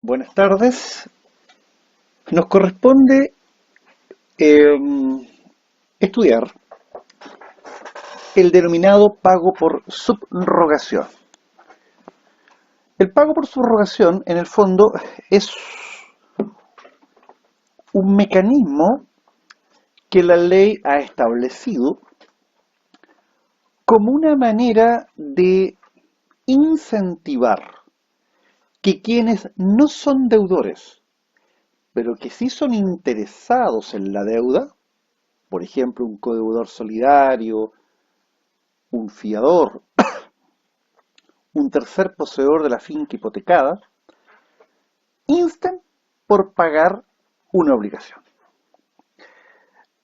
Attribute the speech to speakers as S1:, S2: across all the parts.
S1: Buenas tardes. Nos corresponde estudiar el denominado pago por subrogación. El pago por subrogación, en el fondo, es un mecanismo que la ley ha establecido como una manera de incentivar que quienes no son deudores, pero que sí son interesados en la deuda, por ejemplo, un codeudor solidario, un fiador, un tercer poseedor de la finca hipotecada, insten por pagar una obligación.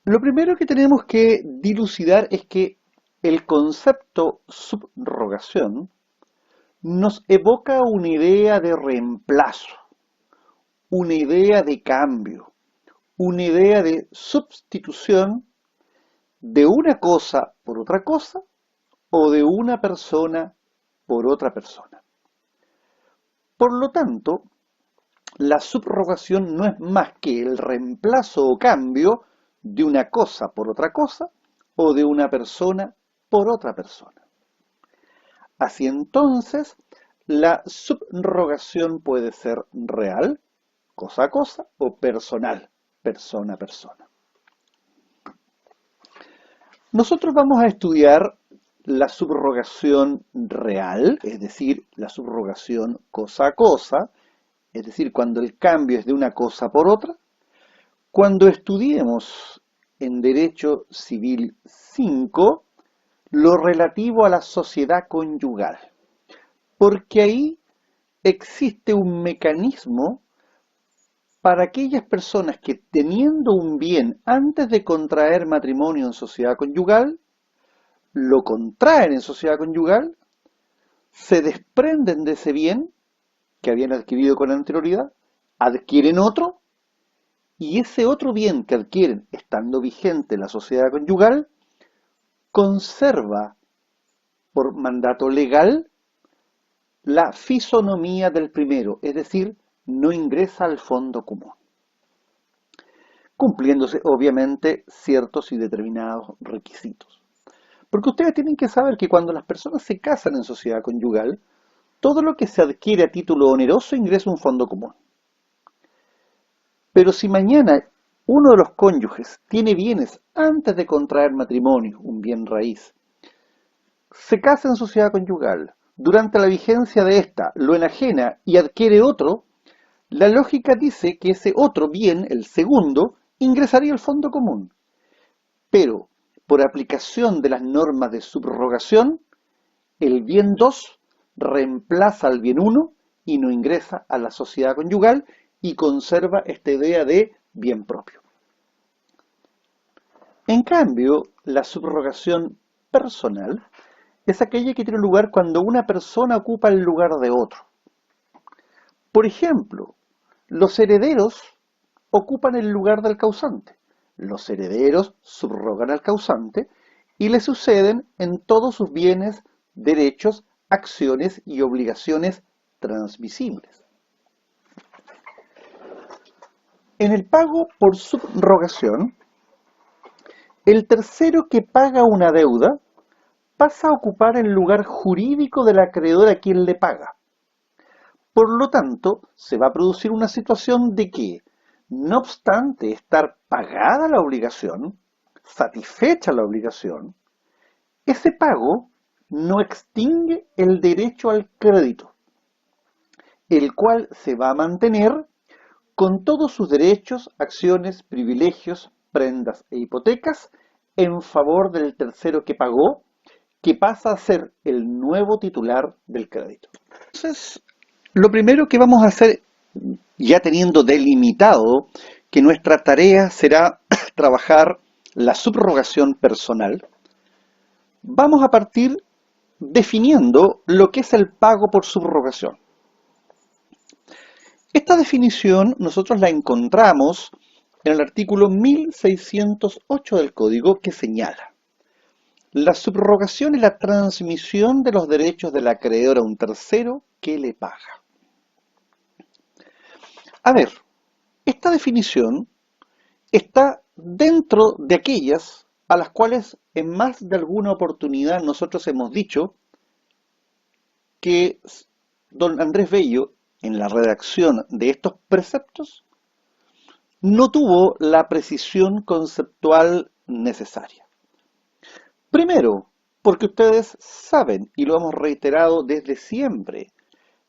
S1: Lo primero que tenemos que dilucidar es que el concepto subrogación nos evoca una idea de reemplazo, una idea de cambio, una idea de sustitución de una cosa por otra cosa o de una persona por otra persona. Por lo tanto, la subrogación no es más que el reemplazo o cambio de una cosa por otra cosa o de una persona por otra persona. Así entonces, la subrogación puede ser real, cosa a cosa, o personal, persona a persona. Nosotros vamos a estudiar la subrogación real, es decir, la subrogación cosa a cosa, es decir, cuando el cambio es de una cosa por otra. Cuando estudiemos en Derecho Civil 5 lo relativo a la sociedad conyugal, porque ahí existe un mecanismo para aquellas personas que teniendo un bien antes de contraer matrimonio en sociedad conyugal, lo contraen en sociedad conyugal, se desprenden de ese bien que habían adquirido con anterioridad, adquieren otro, y ese otro bien que adquieren estando vigente la sociedad conyugal, conserva por mandato legal la fisonomía del primero, es decir, no ingresa al fondo común, cumpliéndose obviamente ciertos y determinados requisitos. Porque ustedes tienen que saber que cuando las personas se casan en sociedad conyugal, todo lo que se adquiere a título oneroso ingresa a un fondo común. Pero si mañana uno de los cónyuges tiene bienes antes de contraer matrimonio, un bien raíz, se casa en sociedad conyugal, durante la vigencia de esta lo enajena y adquiere otro, la lógica dice que ese otro bien, el segundo, ingresaría al fondo común. Pero, por aplicación de las normas de subrogación, el bien 2 reemplaza al bien 1 y no ingresa a la sociedad conyugal y conserva esta idea de bien propio. En cambio, la subrogación personal es aquella que tiene lugar cuando una persona ocupa el lugar de otro. Por ejemplo, los herederos ocupan el lugar del causante. Los herederos subrogan al causante y le suceden en todos sus bienes, derechos, acciones y obligaciones transmisibles. En el pago por subrogación, el tercero que paga una deuda pasa a ocupar el lugar jurídico del acreedor a quien le paga. Por lo tanto, se va a producir una situación de que, no obstante estar pagada la obligación, satisfecha la obligación, ese pago no extingue el derecho al crédito, el cual se va a mantener con todos sus derechos, acciones, privilegios, prendas e hipotecas en favor del tercero que pagó, que pasa a ser el nuevo titular del crédito. Entonces, lo primero que vamos a hacer, ya teniendo delimitado que nuestra tarea será trabajar la subrogación personal, vamos a partir definiendo lo que es el pago por subrogación. Esta definición nosotros la encontramos en el artículo 1608 del Código, que señala: la subrogación es la transmisión de los derechos del acreedor a un tercero que le paga. A ver, esta definición está dentro de aquellas a las cuales en más de alguna oportunidad nosotros hemos dicho que don Andrés Bello, en la redacción de estos preceptos, no tuvo la precisión conceptual necesaria. Primero, porque ustedes saben, y lo hemos reiterado desde siempre,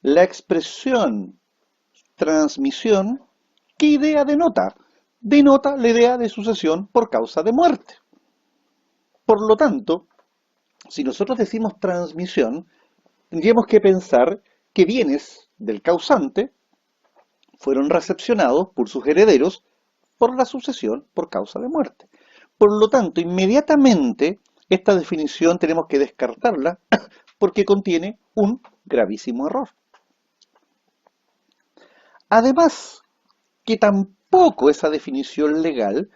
S1: la expresión transmisión, ¿qué idea denota? Denota la idea de sucesión por causa de muerte. Por lo tanto, si nosotros decimos transmisión, tendríamos que pensar que bienes del causante fueron recepcionados por sus herederos por la sucesión por causa de muerte. Por lo tanto, inmediatamente esta definición tenemos que descartarla porque contiene un gravísimo error. Además, que tampoco esa definición legal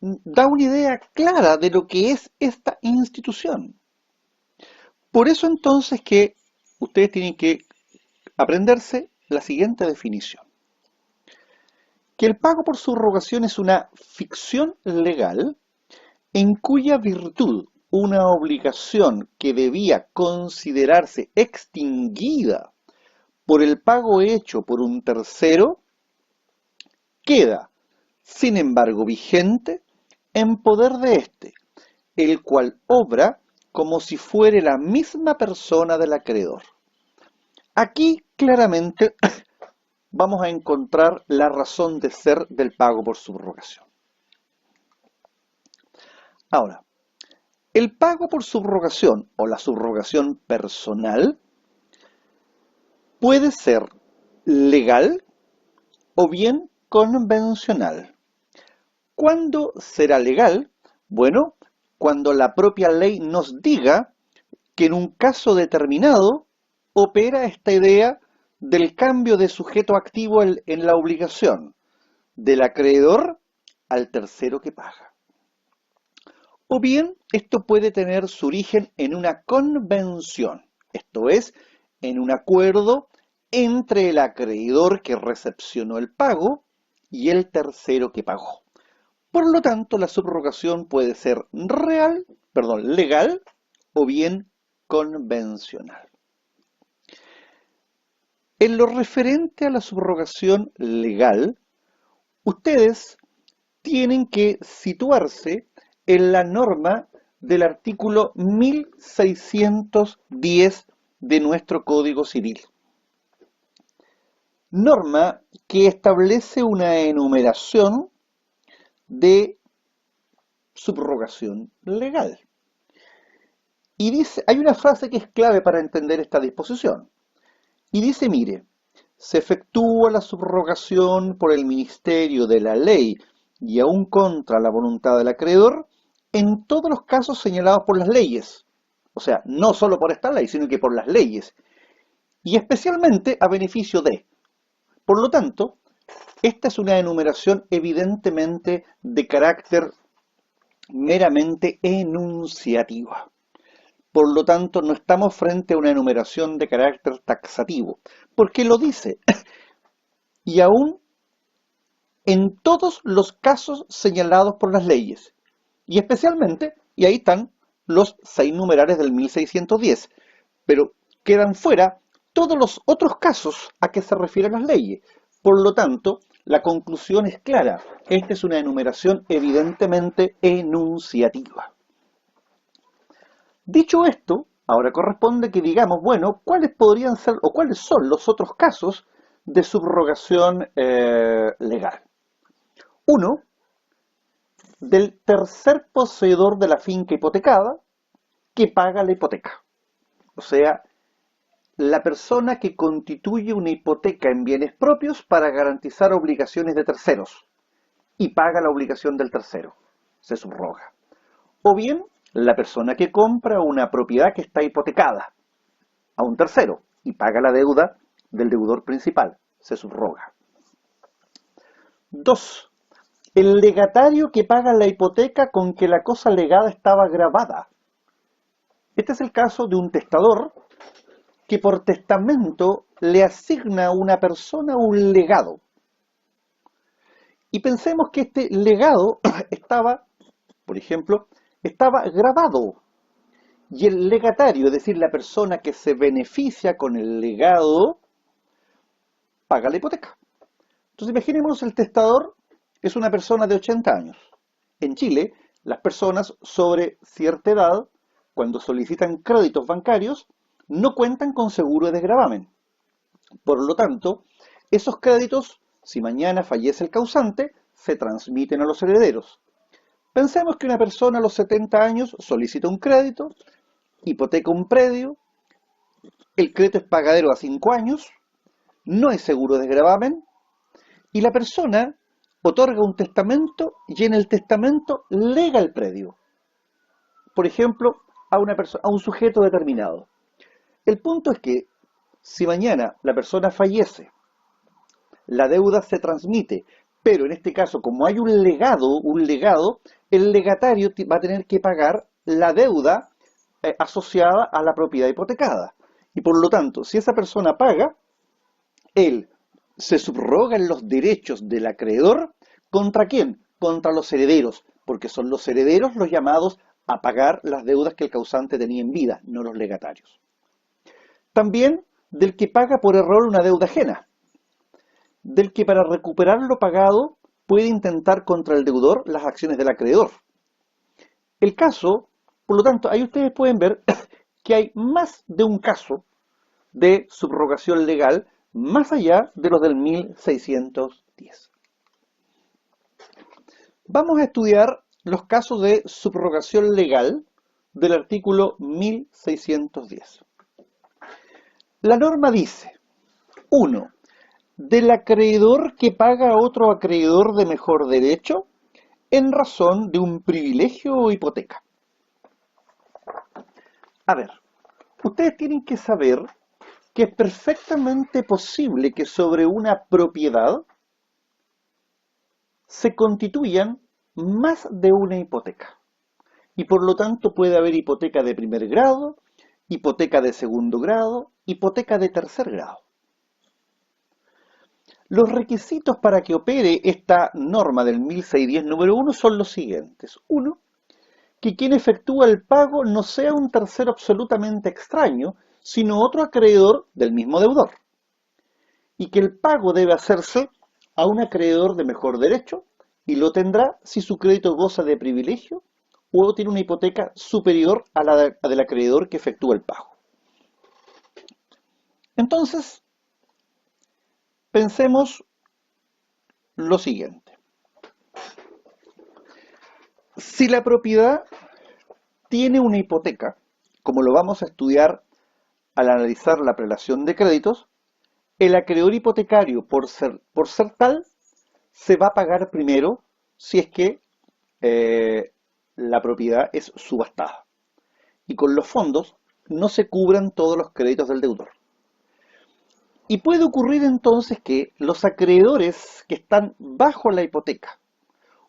S1: da una idea clara de lo que es esta institución. Por eso entonces que ustedes tienen que aprenderse la siguiente definición. Que el pago por subrogación es una ficción legal en cuya virtud una obligación que debía considerarse extinguida por el pago hecho por un tercero queda, sin embargo, vigente en poder de éste, el cual obra como si fuere la misma persona del acreedor. Aquí claramente vamos a encontrar la razón de ser del pago por subrogación. Ahora, el pago por subrogación o la subrogación personal puede ser legal o bien convencional. ¿Cuándo será legal? Bueno, cuando la propia ley nos diga que en un caso determinado opera esta idea del cambio de sujeto activo en la obligación, del acreedor al tercero que paga. O bien, esto puede tener su origen en una convención, esto es, en un acuerdo entre el acreedor que recepcionó el pago y el tercero que pagó. Por lo tanto, la subrogación puede ser legal o bien convencional. En lo referente a la subrogación legal, ustedes tienen que situarse en la norma del artículo 1610 de nuestro Código Civil. Norma que establece una enumeración de subrogación legal. Y dice, hay una frase que es clave para entender esta disposición. Y dice, mire, se efectúa la subrogación por el Ministerio de la Ley y aún contra la voluntad del acreedor en todos los casos señalados por las leyes. O sea, no solo por esta ley, sino que por las leyes. Y especialmente a beneficio de. Por lo tanto, esta es una enumeración evidentemente de carácter meramente enunciativa. Por lo tanto, no estamos frente a una enumeración de carácter taxativo, porque lo dice, y aún en todos los casos señalados por las leyes, y especialmente, y ahí están los 6 numerales del 1610, pero quedan fuera todos los otros casos a que se refieren las leyes. Por lo tanto, la conclusión es clara, esta es una enumeración evidentemente enunciativa. Dicho esto, ahora corresponde que digamos, bueno, cuáles podrían ser o cuáles son los otros casos de subrogación legal. Uno, del tercer poseedor de la finca hipotecada que paga la hipoteca. O sea, la persona que constituye una hipoteca en bienes propios para garantizar obligaciones de terceros y paga la obligación del tercero, se subroga. O bien, la persona que compra una propiedad que está hipotecada a un tercero y paga la deuda del deudor principal, se subroga. 2. El legatario que paga la hipoteca con que la cosa legada estaba gravada. Este es el caso de un testador que por testamento le asigna a una persona un legado. Y pensemos que este legado estaba, por ejemplo, estaba grabado. Y el legatario, es decir, la persona que se beneficia con el legado, paga la hipoteca. Entonces imaginemos el testador es una persona de 80 años. En Chile, las personas sobre cierta edad, cuando solicitan créditos bancarios, no cuentan con seguro de desgravamen. Por lo tanto, esos créditos, si mañana fallece el causante, se transmiten a los herederos. Pensemos que una persona a los 70 años solicita un crédito, hipoteca un predio, el crédito es pagadero a 5 años, no hay seguro de desgravamen, y la persona otorga un testamento y en el testamento lega el predio. Por ejemplo, a un sujeto determinado. El punto es que si mañana la persona fallece, la deuda se transmite, pero en este caso, como hay un legado, el legatario va a tener que pagar la deuda asociada a la propiedad hipotecada. Y por lo tanto, si esa persona paga, él se subroga en los derechos del acreedor. ¿Contra quién? Contra los herederos, porque son los herederos los llamados a pagar las deudas que el causante tenía en vida, no los legatarios. También del que paga por error una deuda ajena, del que para recuperar lo pagado puede intentar contra el deudor las acciones del acreedor. El caso, por lo tanto, ahí ustedes pueden ver que hay más de un caso de subrogación legal más allá de los del 1610. Vamos a estudiar los casos de subrogación legal del artículo 1610. La norma dice, 1. Del acreedor que paga a otro acreedor de mejor derecho en razón de un privilegio o hipoteca. A ver, ustedes tienen que saber que es perfectamente posible que sobre una propiedad se constituyan más de una hipoteca. Y por lo tanto puede haber hipoteca de primer grado, hipoteca de segundo grado, hipoteca de tercer grado. Los requisitos para que opere esta norma del 1610 número 1 son los siguientes. 1. Que quien efectúa el pago no sea un tercero absolutamente extraño, sino otro acreedor del mismo deudor. Y que el pago debe hacerse a un acreedor de mejor derecho y lo tendrá si su crédito goza de privilegio o tiene una hipoteca superior a la del acreedor que efectúa el pago. Entonces, pensemos lo siguiente. Si la propiedad tiene una hipoteca, como lo vamos a estudiar al analizar la prelación de créditos, el acreedor hipotecario, por ser tal, se va a pagar primero si es que la propiedad es subastada. Y con los fondos no se cubran todos los créditos del deudor. Y puede ocurrir entonces que los acreedores que están bajo la hipoteca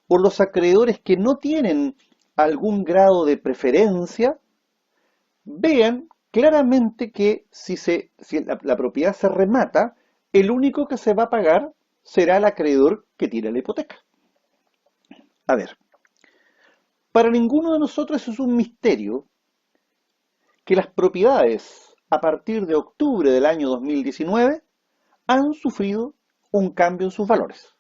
S1: o los acreedores que no tienen algún grado de preferencia vean claramente que si la propiedad se remata, el único que se va a pagar será el acreedor que tiene la hipoteca. A ver, para ninguno de nosotros es un misterio que las propiedades a partir de octubre del año 2019 han sufrido un cambio en sus valores.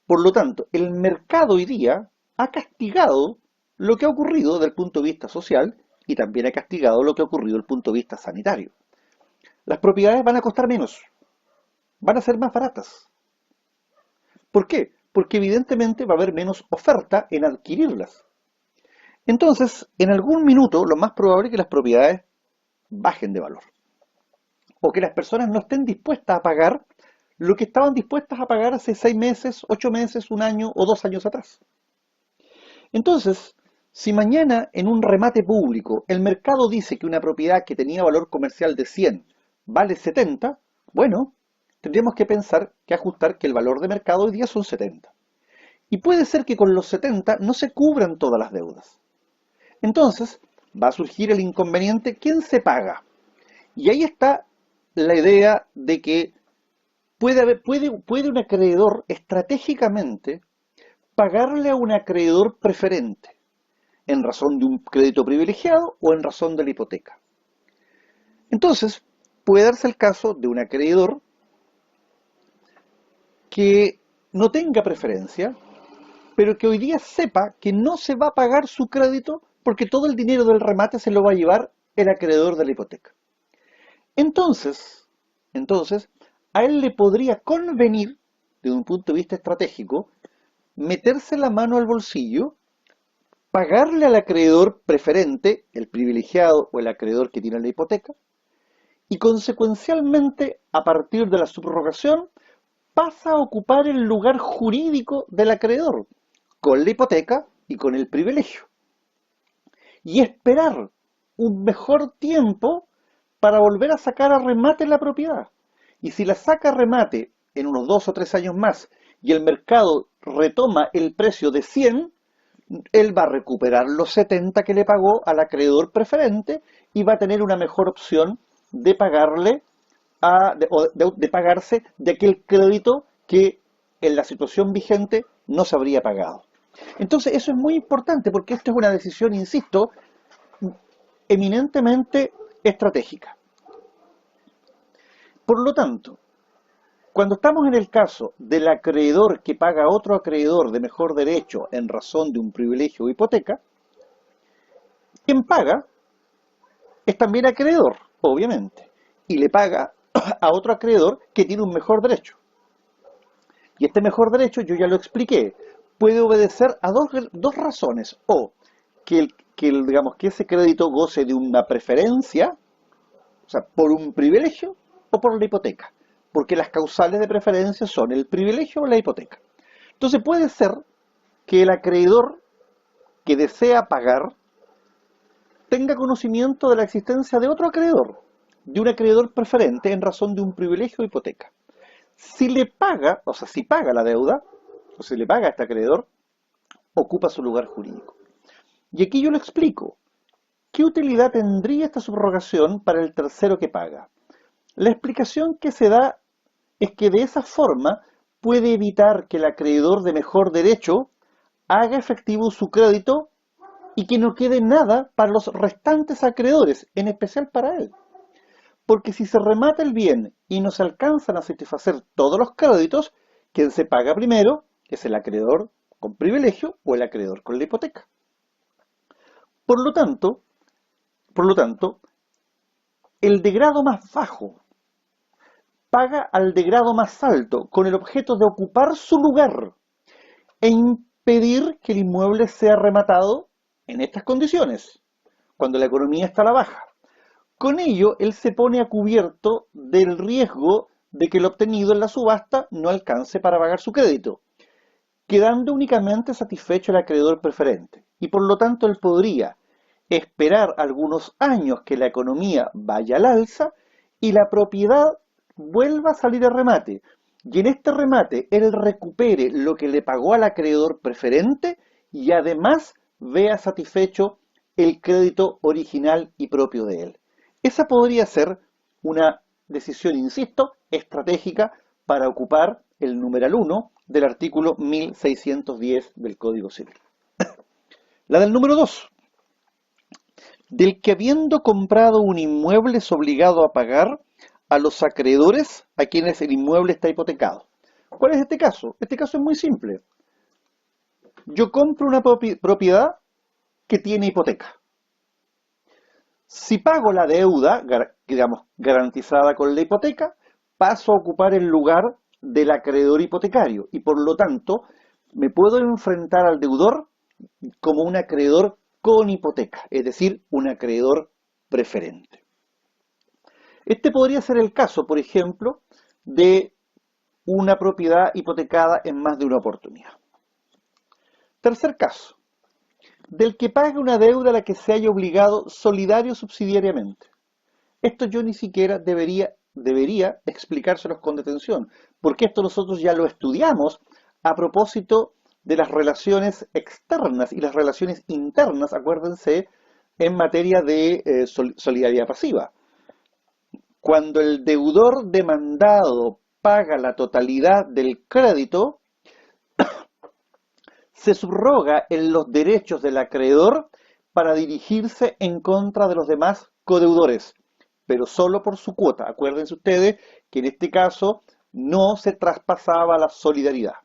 S1: Por lo tanto, el mercado hoy día ha castigado lo que ha ocurrido desde el punto de vista social y también ha castigado lo que ha ocurrido desde el punto de vista sanitario. Las propiedades van a costar menos, van a ser más baratas. ¿Por qué? Porque evidentemente va a haber menos oferta en adquirirlas. Entonces, en algún minuto, lo más probable es que las propiedades bajen de valor. O que las personas no estén dispuestas a pagar lo que estaban dispuestas a pagar hace 6 meses, 8 meses, 1 año o 2 años atrás. Entonces, si mañana en un remate público el mercado dice que una propiedad que tenía valor comercial de 100 vale 70, bueno, tendríamos que pensar que ajustar que el valor de mercado hoy día son 70. Y puede ser que con los 70 no se cubran todas las deudas. Entonces, va a surgir el inconveniente, ¿quién se paga? Y ahí está la idea de que puede un acreedor estratégicamente pagarle a un acreedor preferente en razón de un crédito privilegiado o en razón de la hipoteca. Entonces, puede darse el caso de un acreedor que no tenga preferencia, pero que hoy día sepa que no se va a pagar su crédito porque todo el dinero del remate se lo va a llevar el acreedor de la hipoteca. Entonces, a él le podría convenir, desde un punto de vista estratégico, meterse la mano al bolsillo, pagarle al acreedor preferente, el privilegiado o el acreedor que tiene la hipoteca, y consecuencialmente, a partir de la subrogación, pasa a ocupar el lugar jurídico del acreedor, con la hipoteca y con el privilegio. Y esperar un mejor tiempo para volver a sacar a remate la propiedad. Y si la saca a remate en unos 2 o 3 años más y el mercado retoma el precio de 100, él va a recuperar los 70 que le pagó al acreedor preferente y va a tener una mejor opción de pagarle de pagarse de aquel crédito que en la situación vigente no se habría pagado. Entonces eso es muy importante porque esta es una decisión, insisto, eminentemente estratégica. Por lo tanto, cuando estamos en el caso del acreedor que paga a otro acreedor de mejor derecho en razón de un privilegio o hipoteca, quien paga es también acreedor, obviamente, y le paga a otro acreedor que tiene un mejor derecho. Y este mejor derecho, yo ya lo expliqué, puede obedecer a dos razones, o digamos, que ese crédito goce de una preferencia, o sea, por un privilegio o por la hipoteca, porque las causales de preferencia son el privilegio o la hipoteca. Entonces puede ser que el acreedor que desea pagar tenga conocimiento de la existencia de otro acreedor, de un acreedor preferente en razón de un privilegio o hipoteca. Si le paga, o sea, si paga la deuda, o si le paga a este acreedor, ocupa su lugar jurídico. Y aquí yo lo explico. ¿Qué utilidad tendría esta subrogación para el tercero que paga? La explicación que se da es que de esa forma puede evitar que el acreedor de mejor derecho haga efectivo su crédito y que no quede nada para los restantes acreedores, en especial para él. Porque si se remata el bien y no se alcanzan a satisfacer todos los créditos, quien se paga primero es el acreedor con privilegio o el acreedor con la hipoteca. Por lo tanto, el de grado más bajo paga al de grado más alto con el objeto de ocupar su lugar e impedir que el inmueble sea rematado en estas condiciones, cuando la economía está a la baja. Con ello, él se pone a cubierto del riesgo de que lo obtenido en la subasta no alcance para pagar su crédito, quedando únicamente satisfecho el acreedor preferente. Y por lo tanto, él podría esperar algunos años que la economía vaya al alza y la propiedad vuelva a salir a remate. Y en este remate, él recupere lo que le pagó al acreedor preferente y además vea satisfecho el crédito original y propio de él. Esa podría ser una decisión, insisto, estratégica para ocupar el numeral 1 del artículo 1610 del Código Civil. La del número 2. Del que habiendo comprado un inmueble es obligado a pagar a los acreedores a quienes el inmueble está hipotecado. ¿Cuál es este caso? Este caso es muy simple. Yo compro una propiedad que tiene hipoteca. Si pago la deuda, digamos, garantizada con la hipoteca, paso a ocupar el lugar del acreedor hipotecario y por lo tanto me puedo enfrentar al deudor como un acreedor con hipoteca, es decir, un acreedor preferente. Este podría ser el caso, por ejemplo, de una propiedad hipotecada en más de una oportunidad. Tercer caso, del que pague una deuda a la que se haya obligado solidario subsidiariamente. Esto yo ni siquiera debería explicárselos con detención, porque esto nosotros ya lo estudiamos a propósito de las relaciones externas y las relaciones internas, acuérdense, en materia de solidaridad pasiva. Cuando el deudor demandado paga la totalidad del crédito, se subroga en los derechos del acreedor para dirigirse en contra de los demás codeudores, pero solo por su cuota. Acuérdense ustedes que en este caso no se traspasaba la solidaridad.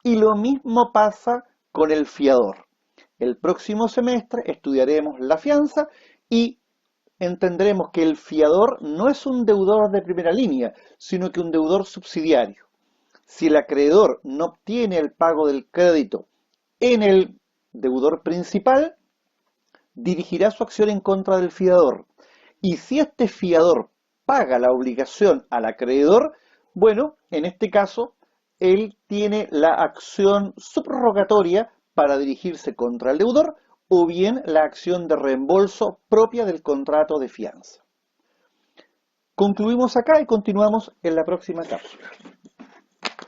S1: Y lo mismo pasa con el fiador. El próximo semestre estudiaremos la fianza y entenderemos que el fiador no es un deudor de primera línea, sino que un deudor subsidiario. Si el acreedor no obtiene el pago del crédito en el deudor principal, dirigirá su acción en contra del fiador. Y si este fiador paga la obligación al acreedor, bueno, en este caso, él tiene la acción subrogatoria para dirigirse contra el deudor o bien la acción de reembolso propia del contrato de fianza. Concluimos acá y continuamos en la próxima cápsula.